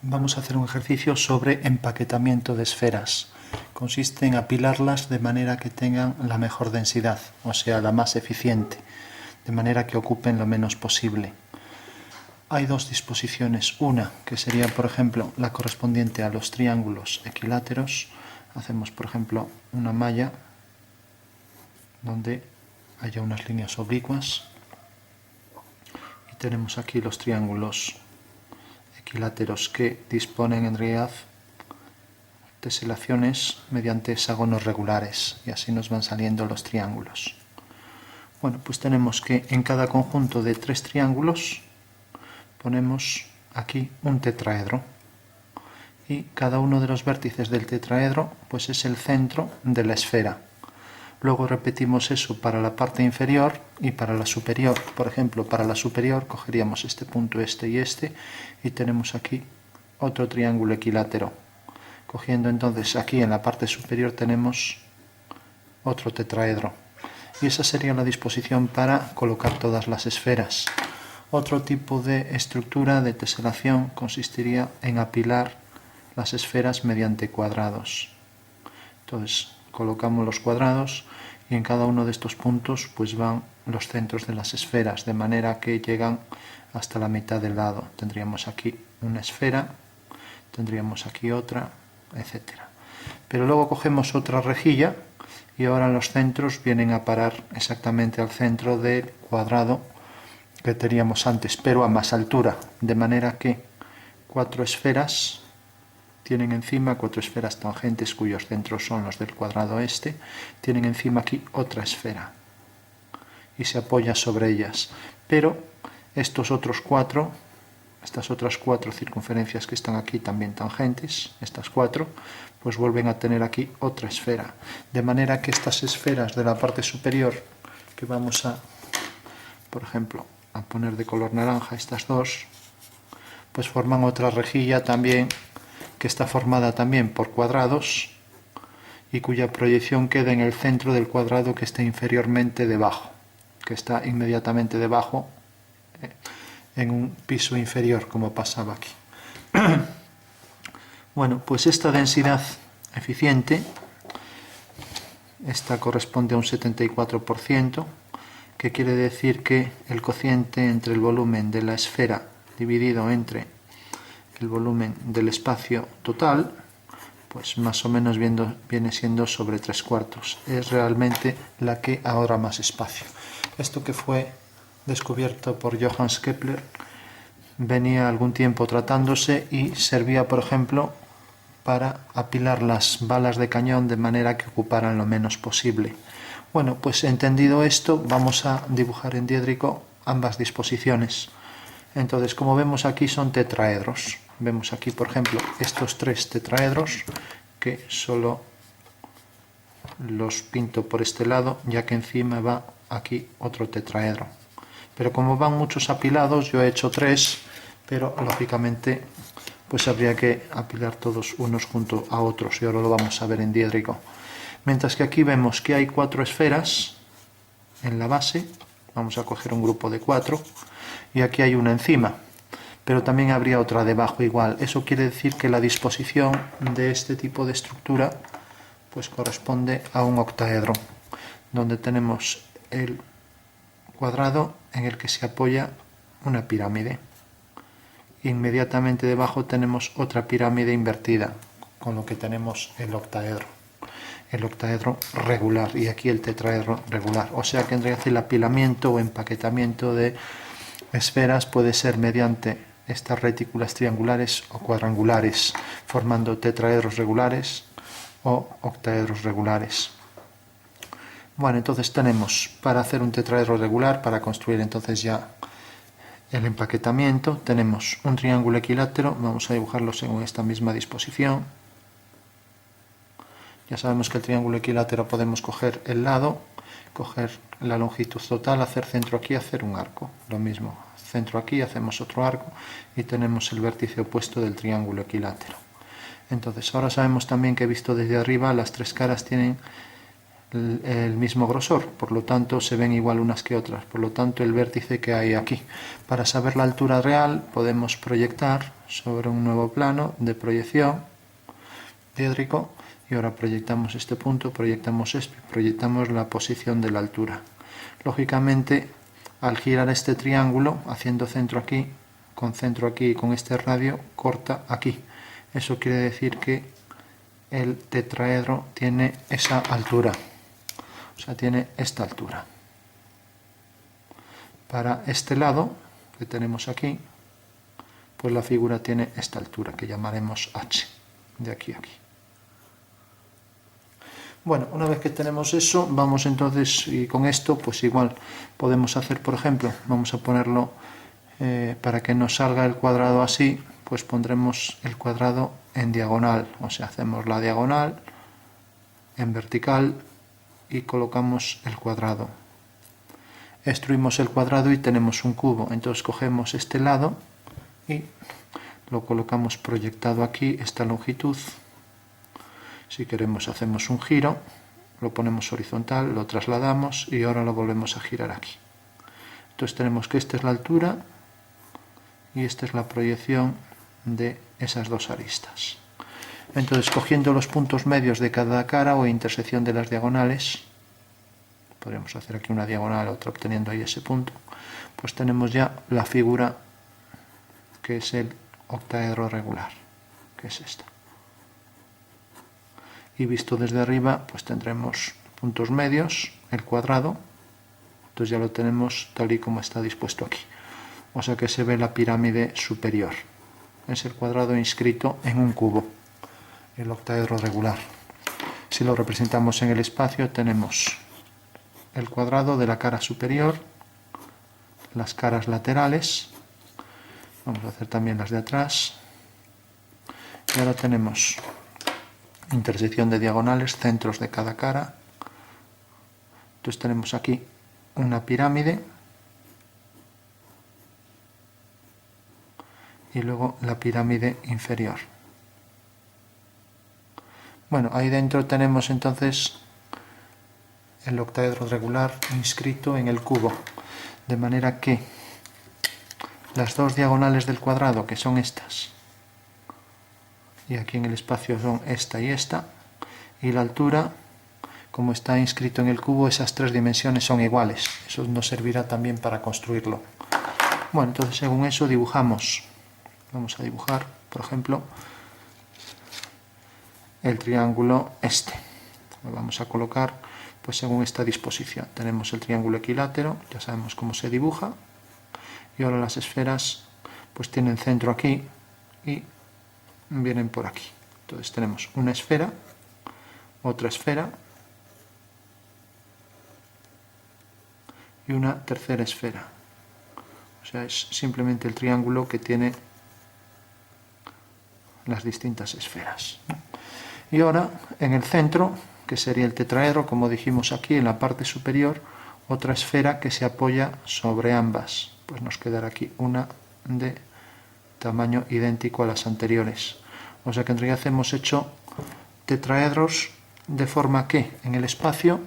Vamos a hacer un ejercicio sobre empaquetamiento de esferas. Consiste en apilarlas de manera que tengan la mejor densidad, o sea, la más eficiente, de manera que ocupen lo menos posible. Hay dos disposiciones. Una, que sería, por ejemplo, la correspondiente a los triángulos equiláteros. Hacemos, por ejemplo, una malla donde haya unas líneas oblicuas. Y tenemos aquí los triángulos equiláteros que disponen en realidad teselaciones mediante hexágonos regulares, y así nos van saliendo los triángulos. Bueno, pues tenemos que en cada conjunto de tres triángulos ponemos aquí un tetraedro, y cada uno de los vértices del tetraedro pues es el centro de la esfera. Luego repetimos eso para la parte inferior y para la superior. Por ejemplo, para la superior cogeríamos este punto, este, y tenemos aquí otro triángulo equilátero. Cogiendo entonces aquí en la parte superior tenemos otro tetraedro. Y esa sería la disposición para colocar todas las esferas. Otro tipo de estructura de teselación consistiría en apilar las esferas mediante cuadrados. Entonces colocamos los cuadrados y en cada uno de estos puntos pues van los centros de las esferas, de manera que llegan hasta la mitad del lado. Tendríamos aquí una esfera, tendríamos aquí otra, etc. Pero luego cogemos otra rejilla y ahora los centros vienen a parar exactamente al centro del cuadrado que teníamos antes, pero a más altura, de manera que cuatro esferas tienen encima, cuatro esferas tangentes cuyos centros son los del cuadrado este, tienen encima aquí otra esfera y se apoya sobre ellas. Pero estos otros cuatro, estas otras cuatro circunferencias que están aquí también tangentes, estas cuatro, pues vuelven a tener aquí otra esfera. De manera que estas esferas de la parte superior, que vamos a, por ejemplo, a poner de color naranja, estas dos, pues forman otra rejilla también, que está formada también por cuadrados y cuya proyección queda en el centro del cuadrado que está inferiormente debajo, que está inmediatamente debajo en un piso inferior, como pasaba aquí. Bueno, pues esta densidad eficiente, esta corresponde a un 74%, que quiere decir que el cociente entre el volumen de la esfera dividido entre el volumen del espacio total, pues más o menos viene siendo sobre 3/4. Es realmente la que ahorra más espacio. Esto, que fue descubierto por Johannes Kepler, venía algún tiempo tratándose y servía, por ejemplo, para apilar las balas de cañón de manera que ocuparan lo menos posible. Bueno, pues entendido esto, vamos a dibujar en diédrico ambas disposiciones. Entonces, como vemos aquí, son tetraedros. Vemos aquí, por ejemplo, estos tres tetraedros, que solo los pinto por este lado, ya que encima va aquí otro tetraedro. Pero como van muchos apilados, yo he hecho tres, pero lógicamente pues habría que apilar todos unos junto a otros, y ahora lo vamos a ver en diédrico. Mientras que aquí vemos que hay cuatro esferas en la base, vamos a coger un grupo de cuatro, y aquí hay una encima, pero también habría otra debajo igual. Eso quiere decir que la disposición de este tipo de estructura pues corresponde a un octaedro, donde tenemos el cuadrado en el que se apoya una pirámide. Inmediatamente debajo tenemos otra pirámide invertida, con lo que tenemos el octaedro regular, y aquí el tetraedro regular. O sea que en realidad el apilamiento o empaquetamiento de esferas puede ser mediante estas retículas triangulares o cuadrangulares, formando tetraedros regulares o octaedros regulares. Bueno, entonces tenemos, para hacer un tetraedro regular, para construir entonces ya el empaquetamiento, tenemos un triángulo equilátero. Vamos a dibujarlo según esta misma disposición. Ya sabemos que el triángulo equilátero podemos coger el lado, coger la longitud total, hacer centro aquí, hacer un arco. Lo mismo, centro aquí, hacemos otro arco y tenemos el vértice opuesto del triángulo equilátero. Entonces, ahora sabemos también que, visto desde arriba, las tres caras tienen el mismo grosor, por lo tanto se ven igual unas que otras, por lo tanto el vértice que hay aquí. Para saber la altura real podemos proyectar sobre un nuevo plano de proyección piédrico y ahora proyectamos este punto, proyectamos esto y proyectamos la posición de la altura. Lógicamente, al girar este triángulo, haciendo centro aquí y con este radio, corta aquí. Eso quiere decir que el tetraedro tiene esa altura, o sea, tiene esta altura. Para este lado que tenemos aquí, pues la figura tiene esta altura, que llamaremos h, de aquí a aquí. Bueno, una vez que tenemos eso, vamos entonces, y con esto, pues igual podemos hacer, por ejemplo, vamos a ponerlo para que nos salga el cuadrado así, pues pondremos el cuadrado en diagonal, o sea, hacemos la diagonal en vertical y colocamos el cuadrado. Extruimos el cuadrado y tenemos un cubo, entonces cogemos este lado y lo colocamos proyectado aquí, esta longitud. Si queremos hacemos un giro, lo ponemos horizontal, lo trasladamos y ahora lo volvemos a girar aquí. Entonces tenemos que esta es la altura y esta es la proyección de esas dos aristas. Entonces, cogiendo los puntos medios de cada cara o intersección de las diagonales, podríamos hacer aquí una diagonal, otra obteniendo ahí ese punto, pues tenemos ya la figura que es el octaedro regular, que es esta. Y visto desde arriba, pues tendremos puntos medios, el cuadrado, entonces ya lo tenemos tal y como está dispuesto aquí. O sea que se ve la pirámide superior. Es el cuadrado inscrito en un cubo, el octaedro regular. Si lo representamos en el espacio, tenemos el cuadrado de la cara superior, las caras laterales, vamos a hacer también las de atrás, y ahora tenemos intersección de diagonales, centros de cada cara. Entonces tenemos aquí una pirámide y luego la pirámide inferior. Bueno, ahí dentro tenemos entonces el octaedro regular inscrito en el cubo, de manera que las dos diagonales del cuadrado, que son estas, y aquí en el espacio son esta y esta, y la altura, como está inscrito en el cubo, esas tres dimensiones son iguales. Eso nos servirá también para construirlo. Bueno, entonces según eso dibujamos. Vamos a dibujar, por ejemplo, el triángulo este. Lo vamos a colocar pues según esta disposición. Tenemos el triángulo equilátero, ya sabemos cómo se dibuja, y ahora las esferas pues tienen centro aquí y vienen por aquí. Entonces tenemos una esfera, otra esfera y una tercera esfera. O sea, es simplemente el triángulo que tiene las distintas esferas. Y ahora en el centro, que sería el tetraedro, como dijimos aquí en la parte superior, otra esfera que se apoya sobre ambas. Pues nos quedará aquí una de tamaño idéntico a las anteriores. O sea que en realidad hemos hecho tetraedros de forma que en el espacio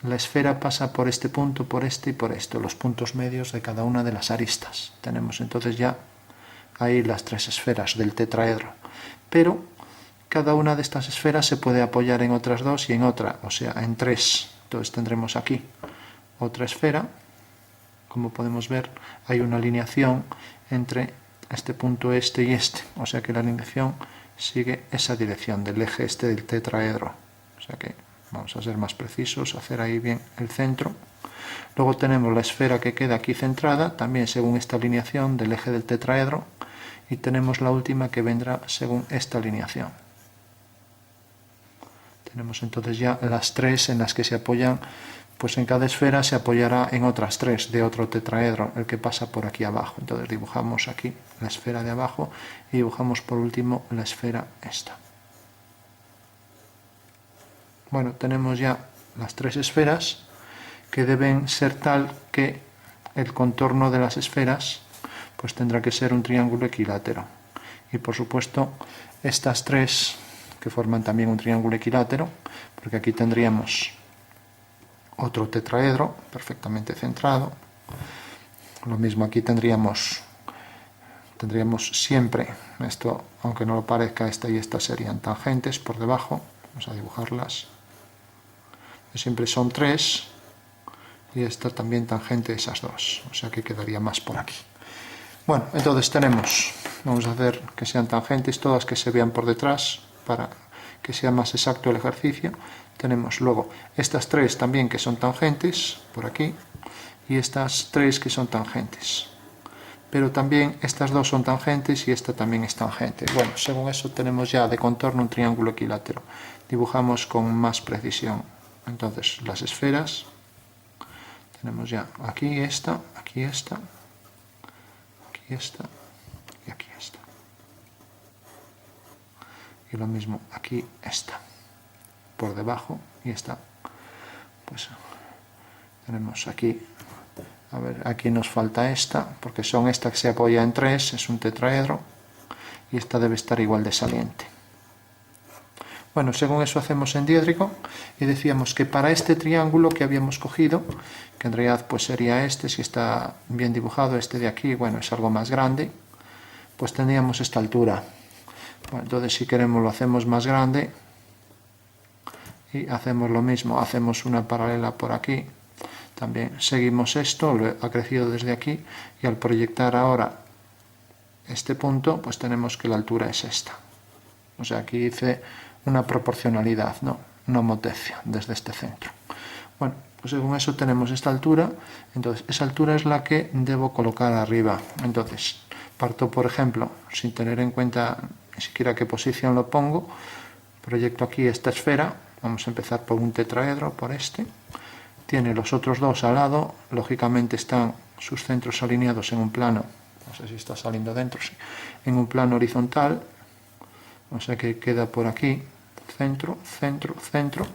la esfera pasa por este punto, por este y por esto, los puntos medios de cada una de las aristas. Tenemos entonces ya ahí las tres esferas del tetraedro. Pero cada una de estas esferas se puede apoyar en otras dos y en otra, o sea, en tres. Entonces tendremos aquí otra esfera. Como podemos ver, hay una alineación entre este punto este y este, o sea que la alineación sigue esa dirección del eje este del tetraedro. O sea que vamos a ser más precisos, hacer ahí bien el centro. Luego tenemos la esfera que queda aquí centrada, también según esta alineación del eje del tetraedro, y tenemos la última que vendrá según esta alineación. Tenemos entonces ya las tres en las que se apoyan, pues en cada esfera se apoyará en otras tres de otro tetraedro, el que pasa por aquí abajo. Entonces dibujamos aquí la esfera de abajo y dibujamos por último la esfera esta. Bueno, tenemos ya las tres esferas que deben ser tal que el contorno de las esferas pues tendrá que ser un triángulo equilátero. Y por supuesto estas tres que forman también un triángulo equilátero, porque aquí tendríamos otro tetraedro perfectamente centrado. Lo mismo aquí tendríamos siempre, esto aunque no lo parezca, esta y esta serían tangentes por debajo. Vamos a dibujarlas. Siempre son 3 y esta también tangente esas dos, o sea que quedaría más por aquí. Bueno, entonces vamos a hacer que sean tangentes todas, que se vean por detrás para que sea más exacto el ejercicio. Tenemos luego estas 3 también que son tangentes por aquí y estas 3 que son tangentes, pero también estas 2 son tangentes y esta también es tangente. Bueno, según eso tenemos ya de contorno un triángulo equilátero. Dibujamos con más precisión entonces las esferas. Tenemos ya aquí esta, aquí esta, aquí esta y aquí esta. Y lo mismo aquí esta, por debajo, y esta, pues tenemos aquí, a ver, aquí nos falta esta, porque son esta que se apoya en 3, es un tetraedro, y esta debe estar igual de saliente. Bueno, según eso hacemos en diédrico y decíamos que para este triángulo que habíamos cogido, que en realidad pues sería este, si está bien dibujado, este de aquí, bueno, es algo más grande, pues tendríamos esta altura. Bueno, entonces si queremos lo hacemos más grande y hacemos lo mismo, hacemos una paralela por aquí, también seguimos esto, lo ha crecido desde aquí y al proyectar ahora este punto, pues tenemos que la altura es esta. O sea, aquí hice una proporcionalidad, ¿no? Una homotecia desde este centro. Bueno, pues según eso tenemos esta altura, entonces esa altura es la que debo colocar arriba. Entonces, parto, por ejemplo, sin tener en cuenta ni siquiera qué posición lo pongo, proyecto aquí esta esfera, vamos a empezar por un tetraedro, por este, tiene los otros dos al lado, lógicamente están sus centros alineados en un plano, no sé si está saliendo dentro, sí, en un plano horizontal, o sea que queda por aquí, centro, centro, centro,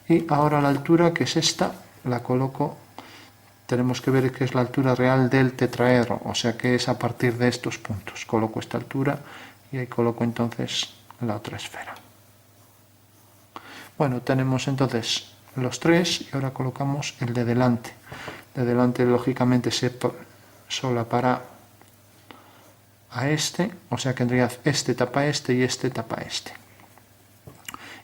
y ahora la altura, que es esta, la coloco, tenemos que ver que es la altura real del tetraedro, o sea que es a partir de estos puntos, coloco esta altura y ahí coloco entonces la otra esfera. Bueno, tenemos entonces los 3 y ahora colocamos el de delante. De delante lógicamente se solapará a este, o sea que en realidad este tapa este y este tapa este.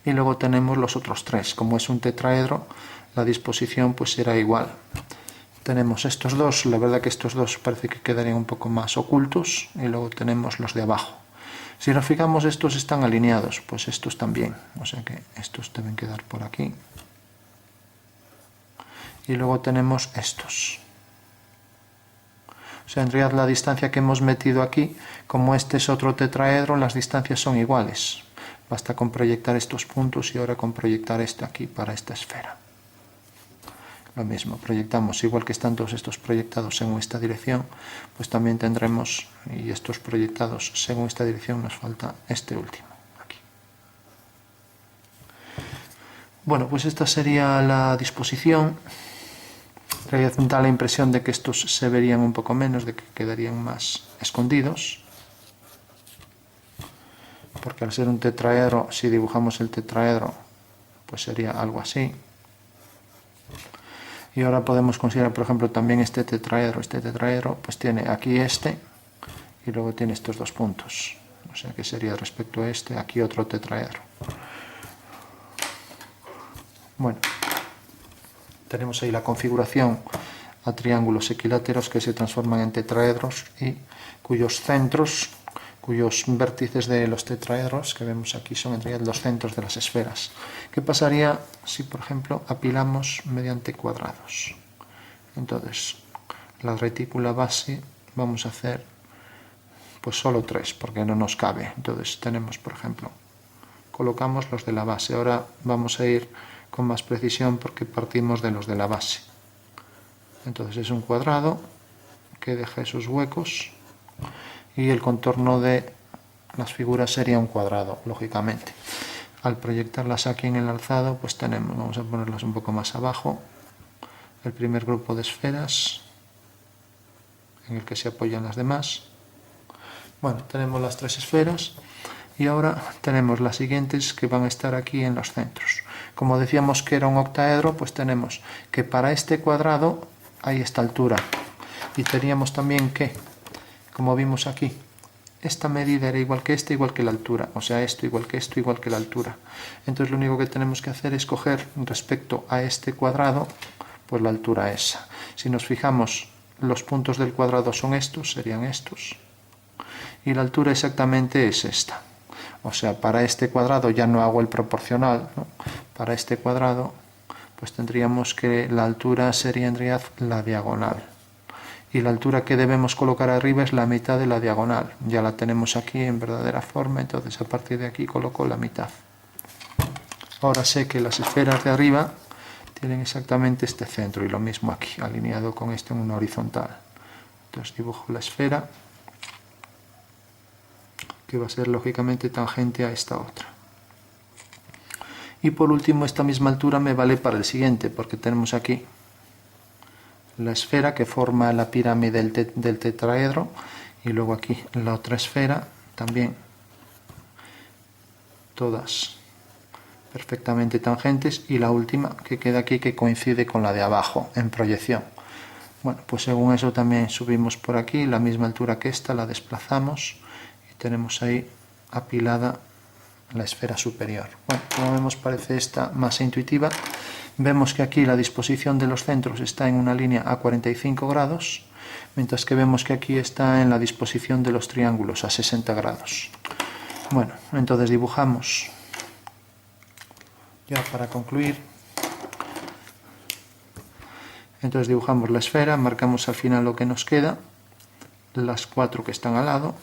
Y luego tenemos los otros 3, como es un tetraedro, la disposición pues será igual. Tenemos estos dos, la verdad que estos dos parece que quedarían un poco más ocultos, y luego tenemos los de abajo. Si nos fijamos, estos están alineados, pues estos también, o sea que estos deben quedar por aquí. Y luego tenemos estos. O sea, en realidad la distancia que hemos metido aquí, como este es otro tetraedro, las distancias son iguales. Basta con proyectar estos puntos y ahora con proyectar este aquí para esta esfera. Lo mismo, proyectamos, igual que están todos estos proyectados según esta dirección, pues también tendremos, y estos proyectados según esta dirección, nos falta este último, aquí. Bueno, pues esta sería la disposición. En realidad da la impresión de que estos se verían un poco menos, de que quedarían más escondidos, porque al ser un tetraedro, si dibujamos el tetraedro, pues sería algo así. Y ahora podemos considerar, por ejemplo, también este tetraedro, pues tiene aquí este, y luego tiene estos dos puntos. O sea que sería respecto a este, aquí otro tetraedro. Bueno, tenemos ahí la configuración a triángulos equiláteros que se transforman en tetraedros y cuyos centros, cuyos vértices de los tetraedros que vemos aquí son en realidad los centros de las esferas. ¿Qué pasaría si, por ejemplo, apilamos mediante cuadrados? Entonces, la retícula base vamos a hacer pues solo 3, porque no nos cabe. Entonces tenemos, por ejemplo, colocamos los de la base. Ahora vamos a ir con más precisión porque partimos de los de la base. Entonces es un cuadrado que deja esos huecos y el contorno de las figuras sería un cuadrado, lógicamente. Al proyectarlas aquí en el alzado, pues tenemos, vamos a ponerlas un poco más abajo, el primer grupo de esferas en el que se apoyan las demás. Bueno, tenemos las 3 esferas y ahora tenemos las siguientes que van a estar aquí en los centros. como decíamos que era un octaedro, pues tenemos que para este cuadrado hay esta altura. Y teníamos también que, como vimos aquí, esta medida era igual que esta, igual que la altura. O sea, esto igual que esto, igual que la altura. Entonces lo único que tenemos que hacer es coger respecto a este cuadrado, pues la altura esa. Si nos fijamos, los puntos del cuadrado son estos, serían estos. Y la altura exactamente es esta. O sea, para este cuadrado ya no hago el proporcional, ¿no? Para este cuadrado, pues tendríamos que la altura sería en realidad la diagonal. Y la altura que debemos colocar arriba es la mitad de la diagonal. Ya la tenemos aquí en verdadera forma, entonces a partir de aquí coloco la mitad. Ahora sé que las esferas de arriba tienen exactamente este centro, y lo mismo aquí, alineado con esto en una horizontal. Entonces dibujo la esfera, que va a ser lógicamente tangente a esta otra. Y por último, esta misma altura me vale para el siguiente, porque tenemos aquí la esfera que forma la pirámide del tetraedro, y luego aquí la otra esfera, también todas perfectamente tangentes, y la última que queda aquí que coincide con la de abajo en proyección. Bueno, pues según eso también subimos por aquí, la misma altura que esta, la desplazamos, tenemos ahí apilada la esfera superior. Bueno, como vemos, parece esta más intuitiva. Vemos que aquí la disposición de los centros está en una línea a 45 grados, mientras que vemos que aquí está en la disposición de los triángulos a 60 grados. Bueno, entonces dibujamos, ya para concluir, entonces dibujamos la esfera, marcamos al final lo que nos queda, las 4 que están al lado,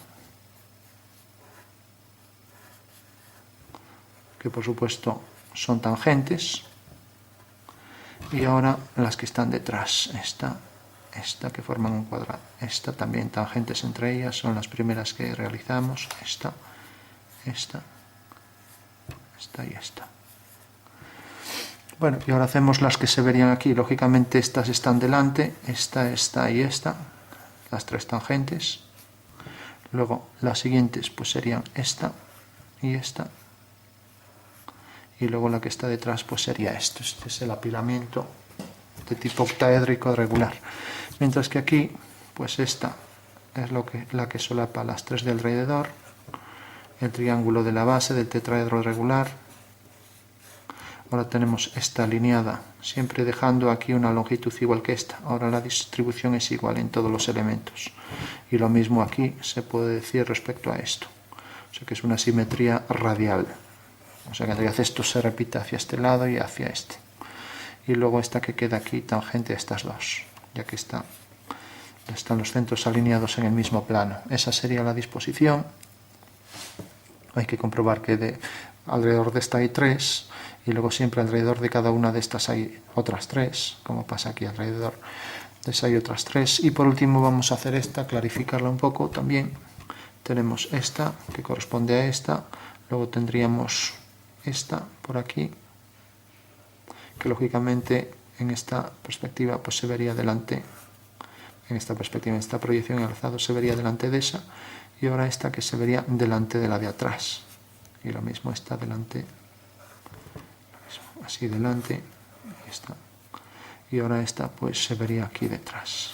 que por supuesto son tangentes, y ahora las que están detrás, esta que forman un cuadrado, esta también tangentes entre ellas, son las primeras que realizamos, esta y esta. Bueno, y ahora hacemos las que se verían aquí. Lógicamente estas están delante, esta y esta, las 3 tangentes. Luego las siguientes pues serían esta y esta. Y luego la que está detrás pues sería esto. Este es el apilamiento de tipo octaédrico regular. Mientras que aquí pues esta es la que solapa las 3 de alrededor, el triángulo de la base del tetraedro regular. Ahora tenemos esta alineada, siempre dejando aquí una longitud igual que esta. Ahora la distribución es igual en todos los elementos. Y lo mismo aquí se puede decir respecto a esto. O sea que es una simetría radial. O sea que en realidad esto se repite hacia este lado y hacia este. Y luego esta que queda aquí tangente a estas dos, ya que están los centros alineados en el mismo plano. Esa sería la disposición. Hay que comprobar que alrededor de esta hay 3, y luego siempre alrededor de cada una de estas hay otras 3, como pasa aquí alrededor de esa hay otras 3. Y por último vamos a hacer esta, clarificarla un poco también. Tenemos esta que corresponde a esta, luego tendríamos esta por aquí, que lógicamente en esta perspectiva pues se vería delante, en esta perspectiva, en esta proyección en alzado se vería delante de esa, y ahora esta que se vería delante de la de atrás, y lo mismo esta delante, así delante, y esta, y ahora esta pues se vería aquí detrás.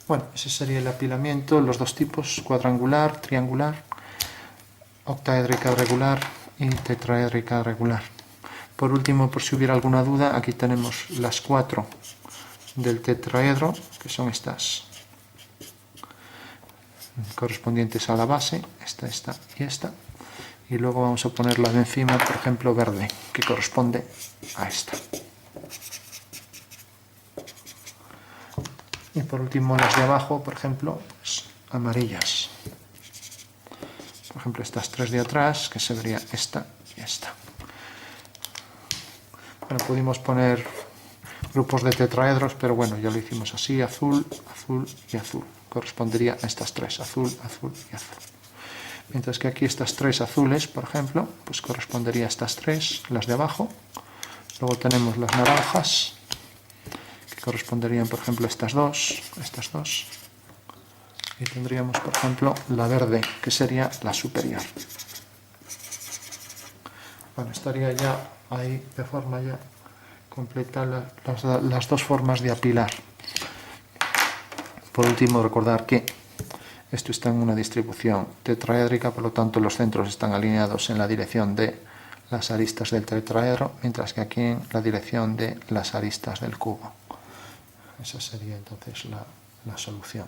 Bueno, ese sería el apilamiento, los dos tipos, cuadrangular, triangular, octaédrica regular y tetraédrica regular. Por último, por si hubiera alguna duda, aquí tenemos las 4 del tetraedro, que son estas correspondientes a la base, esta y esta. Y luego vamos a ponerla de encima, por ejemplo, verde, que corresponde a esta. Y por último las de abajo, por ejemplo, pues, amarillas. Por ejemplo, estas 3 de atrás, que se vería esta y esta. Bueno, pudimos poner grupos de tetraedros, pero bueno, ya lo hicimos así, azul, azul y azul. Correspondería a estas 3, azul, azul y azul. Mientras que aquí estas 3 azules, por ejemplo, pues correspondería a estas 3, las de abajo. Luego tenemos las naranjas, que corresponderían, por ejemplo, a estas dos. Y tendríamos, por ejemplo, la verde, que sería la superior. Bueno, estaría ya ahí de forma ya completa las dos formas de apilar. Por último, recordar que esto está en una distribución tetraédrica, por lo tanto los centros están alineados en la dirección de las aristas del tetraedro, mientras que aquí en la dirección de las aristas del cubo. Esa sería entonces la solución.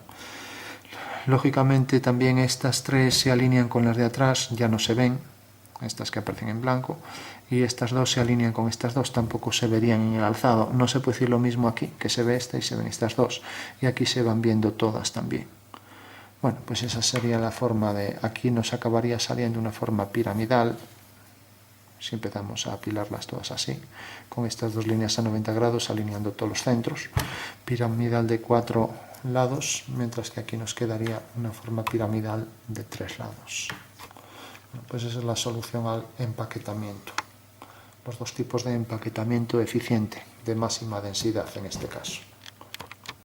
Lógicamente también estas tres se alinean con las de atrás, ya no se ven, estas que aparecen en blanco, y estas dos se alinean con estas dos, tampoco se verían en el alzado. No se puede decir lo mismo aquí, que se ve esta y se ven estas dos, y aquí se van viendo todas también. Bueno, pues esa sería la forma de... Aquí nos acabaría saliendo una forma piramidal, si empezamos a apilarlas todas así, con estas dos líneas a 90 grados alineando todos los centros, piramidal de 4 lados, mientras que aquí nos quedaría una forma piramidal de 3 lados. Bueno, pues esa es la solución al empaquetamiento. Los dos tipos de empaquetamiento eficiente, de máxima densidad en este caso.